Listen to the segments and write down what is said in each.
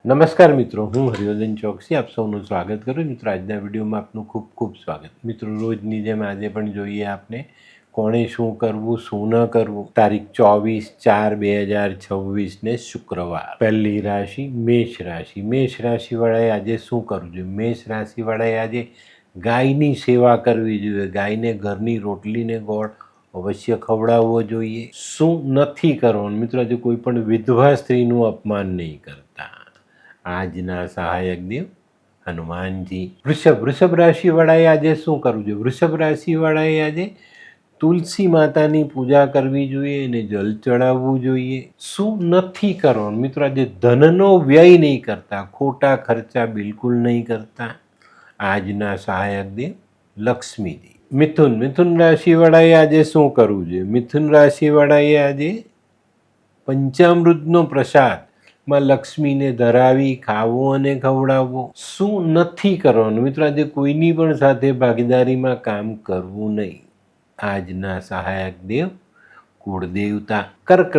નમસ્કાર મિત્રો, હું હરિવર્ધન ચોકસી આપ સૌનું સ્વાગત કરું. મિત્રો, આજના વિડીયોમાં આપનું ખૂબ ખૂબ સ્વાગત. મિત્રો, રોજની જેમ આજે પણ જોઈએ આપણે કોણે શું કરવું શું ન કરવું. તારીખ 24/4/2026 શુક્રવાર. પહેલી રાશિ મેષ રાશિ. મેષ રાશિવાળાએ આજે શું કરવું જોઈએ? મેષ રાશિવાળાએ આજે ગાયની સેવા કરવી જોઈએ. ગાયને ઘરની રોટલીને ગોળ અવશ્ય ખવડાવવો જોઈએ. શું નથી કરવાનું? મિત્રો, આજે કોઈ પણ વિધવા સ્ત્રીનું અપમાન નહીં કરતા. આજના સહાયક દેવ હનુમાનજી. વૃષભ રાશિવાળાએ આજે શું કરવું જોઈએ? વૃષભ રાશિવાળાએ આજે તુલસી માતાની પૂજા કરવી જોઈએ અને જલ ચડાવવું જોઈએ. શું નથી કરવાનું? મિત્રો, આજે ધનનો વ્યય નહીં કરતા, ખોટા ખર્ચા બિલકુલ નહીં કરતા. આજના સહાયક દેવ લક્ષ્મીજી. મિથુન રાશિવાળાએ આજે શું કરવું જોઈએ? મિથુન રાશિવાળાએ આજે પંચામૃતનો પ્રસાદ માં લક્ષ્મીને ધરાવી ખાવો અને ખવડાવવો. શું નથી કરવાનું? મિત્રો, આજે કોઈની પણ સાથે ભાગીદારીમાં કામ કરવું નહીં. આજના સહાયક દેવ કુળદેવતા. કર્ક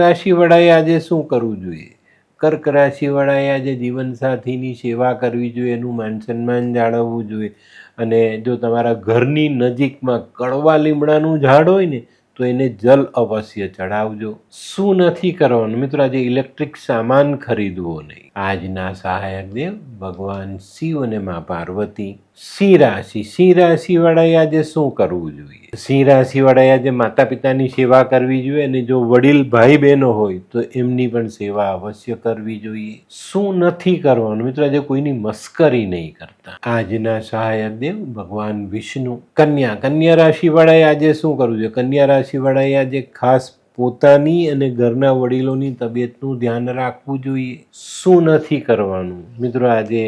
રાશિવાળાએ આજે શું કરવું જોઈએ? કર્ક રાશિવાળાએ આજે જીવનસાથીની સેવા કરવી જોઈએ, એનું માન સન્માન જાળવવું જોઈએ. અને જો તમારા ઘરની નજીકમાં કડવા લીમડાનું ઝાડ હોય ને તો એને જલ અવશ્ય ચડાવજો. શું નથી કરવાનું? મિત્રો, આજે ઇલેક્ટ્રિક સામાન ખરીદવો નહીં. આજના સહાયક દેવ ભગવાન શિવ અને મા પાર્વતી. સિંહ રાશિવાળાએ આજે શું કરવું જોઈએ? સિંહ રાશિવાળાએ આજે માતા પિતાની સેવા કરવી જોઈએ અને જો વડીલ ભાઈ બહેનો હોય તો એમની પણ સેવા અવશ્ય કરવી જોઈએ. શું નથી કરવાનું? મિત્રો, આજે કોઈની મસ્કરી નહીં કરતા. આજના સહાયક દેવ ભગવાન વિષ્ણુ. કન્યા રાશિવાળાએ આજે શું કરવું જોઈએ? કન્યા રાશિવાળાએ આજે ખાસ પોતાની અને ઘરના વડીલોની તબિયતનું ધ્યાન રાખવું જોઈએ. શું નથી કરવાનું? મિત્રો, આજે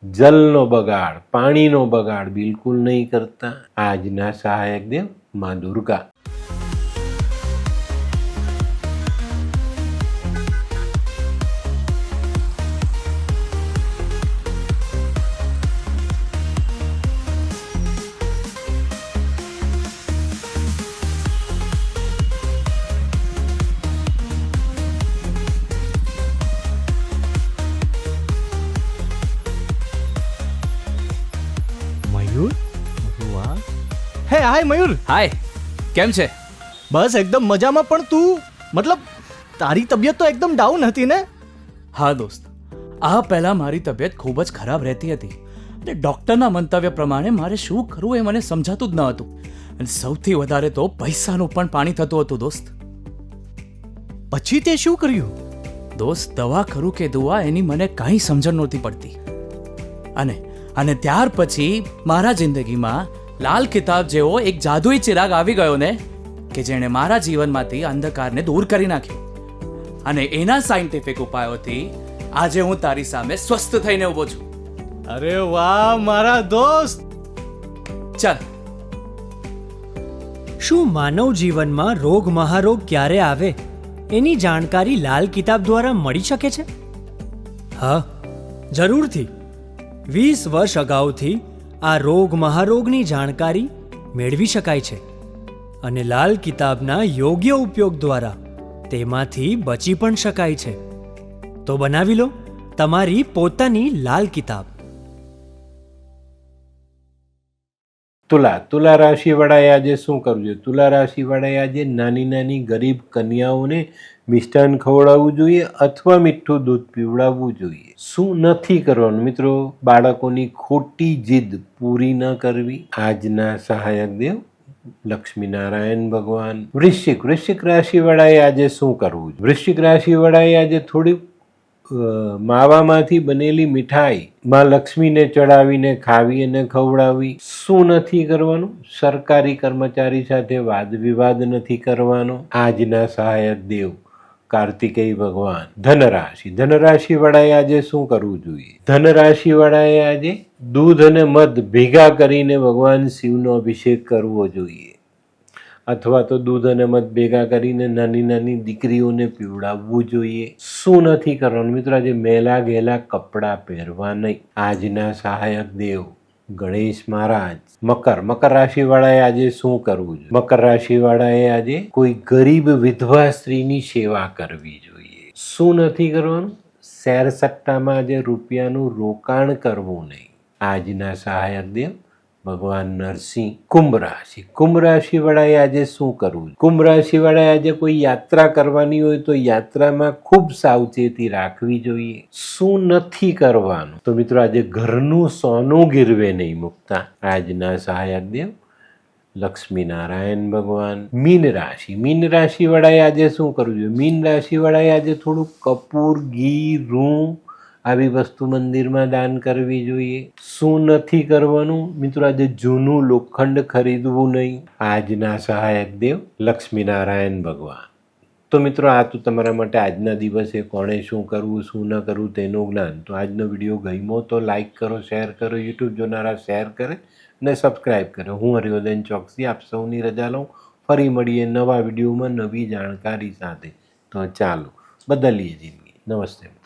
જલનો બગાડ, પાણીનો બગાડ બિલકુલ નહીં કરતા. આજના સહાયક દેવ મા દુર્ગા. હે હાય મયુર. હાય, કેમ છે? બસ એકદમ મજામાં. પણ તું તારી તબિયત તો એકદમ ડાઉન હતી ને? હા દોસ્ત, આ પહેલાં મારી તબિયત ખૂબ જ ખરાબ રહેતી હતી અને ડૉક્ટરના મંતવ્ય પ્રમાણે મારે શું કરવું એ મને સમજાતું જ ન હતું. અને સૌથી વધારે તો પૈસાનું પણ પાણી થતું હતું દોસ્ત. પછી તે શું કર્યું? દોસ્ત, દવા કરું કે દુઆ એની મને કાંઈ સમજણ નહોતી પડતી. અને ત્યાર પછી મારા જિંદગીમાં લાલ કિતાબ જેવો એક જાદુઈ ચિરાગ આવી ગયો ને કે જેણે મારા જીવનમાંથી અંધકારને દૂર કરી નાખ્યો. અને એના સાયન્ટિફિક ઉપાયોથી આજે હું તારી સામે સ્વસ્થ થઈને ઊભો છું. અરે વાહ મારા દોસ્ત. ચાલ. શું માનવ જીવનમાં રોગ મહારોગ ક્યારે આવે એની જાણકારી લાલ કિતાબ દ્વારા મળી શકે છે? હા, જરૂરથી. 20 વર્ષ અગાઉથી આ રોગ મહારોગની જાણકારી મેળવી શકાય છે અને લાલ કિતાબના યોગ્ય ઉપયોગ દ્વારા તેમાંથી બચી પણ શકાય છે. તો બનાવી લો તમારી પોતાની લાલ કિતાબ. તુલા રાશિવાળાએ આજે શું કરવું જોઈએ? તુલા રાશિવાળાએ આજે નાની ગરીબ કન્યાઓને મિષ્ટાન ખવડાવવું જોઈએ અથવા મીઠું દૂધ પીવડાવવું જોઈએ. શું નથી કરવાનું? મિત્રો, બાળકોની ખોટી જીદ પૂરી ન કરવી. આજના સહાયક દેવ લક્ષ્મીનારાયણ ભગવાન. વૃશ્ચિક રાશિવાળાએ આજે શું કરવું? વૃશ્ચિક રાશિવાળાએ આજે થોડી માવામાંથી બનેલી મીઠાઈ માં લક્ષ્મીને ચડાવીને ખાવી અને ખવડાવી. શું નથી કરવાનું? સરકારી કર્મચારી સાથે વાદ વિવાદ નથી કરવાનો. આજના સહાયક દેવ કાર્તિકેય ભગવાન. ધનરાશિવાળાએ આજે શું કરવું જોઈએ? ધનરાશિવાળાએ આજે દૂધ અને મધ ભેગા કરીને ભગવાન શિવનો અભિષેક કરવો જોઈએ અથવા તો દૂધ અને મધ ભેગા કરીને નાની દીકરીઓને પીવડાવવું જોઈએ. શું નથી કરવાનું? મિત્રો, આજે મેલા ગેલા કપડાં પહેરવા નહીં. આજના સહાયક દેવ ગણેશ મહારાજ. મકર રાશિવાળાએ આજે શું કરવું જોઈએ? મકર રાશિવાળાએ આજે કોઈ ગરીબ વિધવા સ્ત્રીની સેવા કરવી જોઈએ. શું નથી કરવાનું? શેર સટ્ટામાં આજે રૂપિયાનું રોકાણ કરવું નહીં. આજના સહાયક દેવ ભગવાન નરસિંહ. કુંભ રાશિ વાળાએ આજે શું કરવું? કુંભ રાશિ વાળાએ આજે કોઈ યાત્રા કરવાની હોય તો યાત્રામાં ખૂબ સાવચેતી રાખવી જોઈએ. શું નથી કરવાનું? તો મિત્રો આજે ઘરનું સોનું ગીરવે નહીં મૂકતા. આજના સહાયક દેવ લક્ષ્મીનારાયણ ભગવાન. મીન રાશિ વાળાએ આજે શું કરવું જોઈએ? મીન રાશિ વાળાએ આજે થોડું કપૂર, ઘી, રૂં આવી વસ્તુ મંદિરમાં દાન કરવી જોઈએ. શું નથી કરવાનું? મિત્રો આજે જૂનું લોખંડ ખરીદવું નહીં. આજના સહાયક દેવ લક્ષ્મીનારાયણ ભગવાન. તો મિત્રો આ તો તમારા માટે આજના દિવસે કોણે શું કરવું શું ન કરવું તેનું જ્ઞાન. તો આજનો વિડીયો ગમ્યો તો લાઈક કરો, શેર કરો, યુટ્યુબ જોનારા શેર કરે અને સબસ્ક્રાઈબ કરો. હું હરિવર્ધન ચોકસી આપ સૌની રજા લઉં. ફરી મળીએ નવા વિડીયોમાં નવી જાણકારી સાથે. તો ચાલો બદલીએ જિંદગી. નમસ્તે.